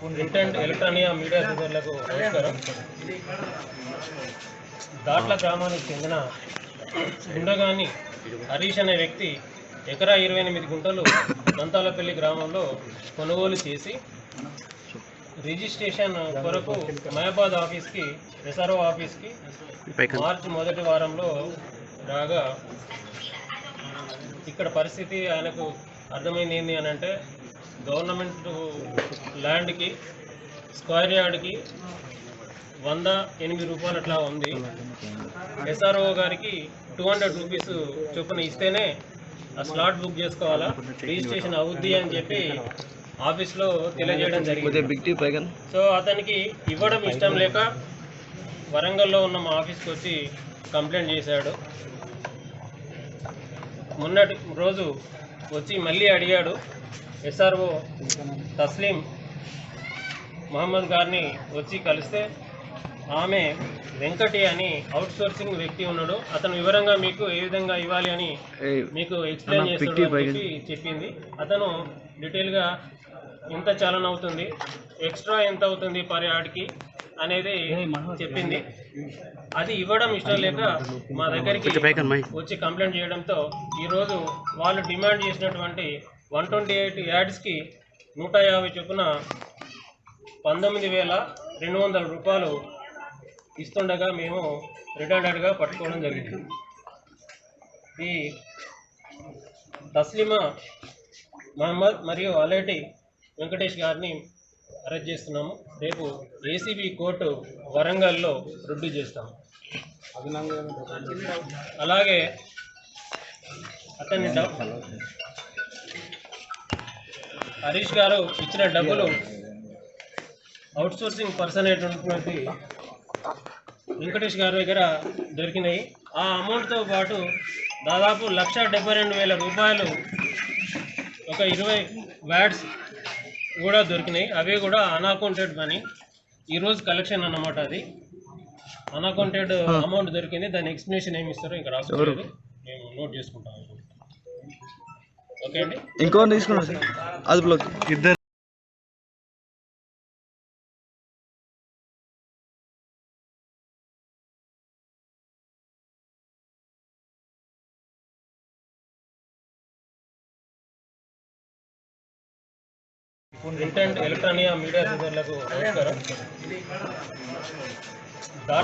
Print and electronic media సోదరులకు నమస్కారం. దాట్ల గ్రామానికి చెందిన ఉండగాని హరీష్ అనే వ్యక్తి ఎకరా 28 గుంటలు దంతాలపల్లి గ్రామంలో కొనుగోలు చేసి రిజిస్ట్రేషన్ కొరకు మహబాద్ ఆఫీస్కి ఎస్ఆర్ఓ ఆఫీస్కి మార్చి మొదటి వారంలో రాగా ఇక్కడ పరిస్థితి ఆయనకు అర్థమైంది ఏంటి అని అంటే, గవర్నమెంట్ ల్యాండ్కి స్క్వేర్ యార్డ్కి 108 రూపాయలు అట్లా ఉంది. ఎస్ఆర్ఓ గారికి 200 రూపీస్ చొప్పున ఇస్తేనే ఆ స్లాట్ బుక్ చేసుకోవాలా, రిజిస్ట్రేషన్ అవుద్ది అని చెప్పి ఆఫీస్లో తెలియజేయడం జరిగింది. సో అతనికి ఇవ్వడం ఇష్టం లేక వరంగల్లో ఉన్న మా ఆఫీస్కి వచ్చి కంప్లైంట్ చేశాడు. మొన్నటి రోజు వచ్చి మళ్ళీ అడిగాడు. ఎస్ఆర్ఓ తస్లీం మహమ్మద్ గారిని వచ్చి కలిస్తే ఆమె వెంకటి అని అవుట్ సోర్సింగ్ వ్యక్తి ఉన్నాడు, అతను వివరంగా మీకు ఏ విధంగా ఇవ్వాలి అని మీకు ఎక్స్ప్లెయిన్ చేస్తాడు అని చెప్పి చెప్పింది. అతను డీటెయిల్గా ఎంత చలన అవుతుంది, ఎక్స్ట్రా ఎంత అవుతుంది పర్ యార్డ్కి అనేది చెప్పింది. అది ఇవ్వడం ఇష్టం లేక మా దగ్గరికి వచ్చి కంప్లైంట్ చేయడంతో ఈరోజు వాళ్ళు డిమాండ్ చేసినటువంటి 128 యార్డ్స్కి 150 చొప్పున 19,200 రూపాయలు ఇస్తుండగా మేము రిటర్న్గా పట్టుకోవడం జరిగింది. ఈ తస్లీమా మహమ్మద్ మరియు అలేటి వెంకటేష్ గారిని అరెస్ట్ చేస్తున్నాము. రేపు ఏసీబీ కోర్టు వరంగల్లో రుడ్డు చేస్తాము. అలాగే అతన్ని హరీష్ గారు ఇచ్చిన డబ్బులు అవుట్ సోర్సింగ్ పర్సన్ అయినటువంటి వెంకటేష్ గారి దగ్గర దొరికినాయి. ఆ అమౌంట్తో పాటు దాదాపు 1,72,000 రూపాయలు, ఒక 20 వ్యాట్స్ కూడా దొరికినాయి. అవి కూడా అన్అకౌంటెడ్ మనీ. ఈరోజు కలెక్షన్ అన్నమాట. అది అన్అకౌంటెడ్ అమౌంట్ దొరికింది. దాని ఎక్స్ప్లెనేషన్ ఏమి ఇస్తారో ఇంకా రాసుకోలేదు, మేము నోట్ చేసుకుంటాం. ఓకే అండి. ఇంకో తీసుకున్నాం అదుపులోకి ఇద్దరు ప్రింట్ అండ్ ఎలక్ట్రానిక్ మీడియా సోదరులకు నమస్కారం. దాట్ల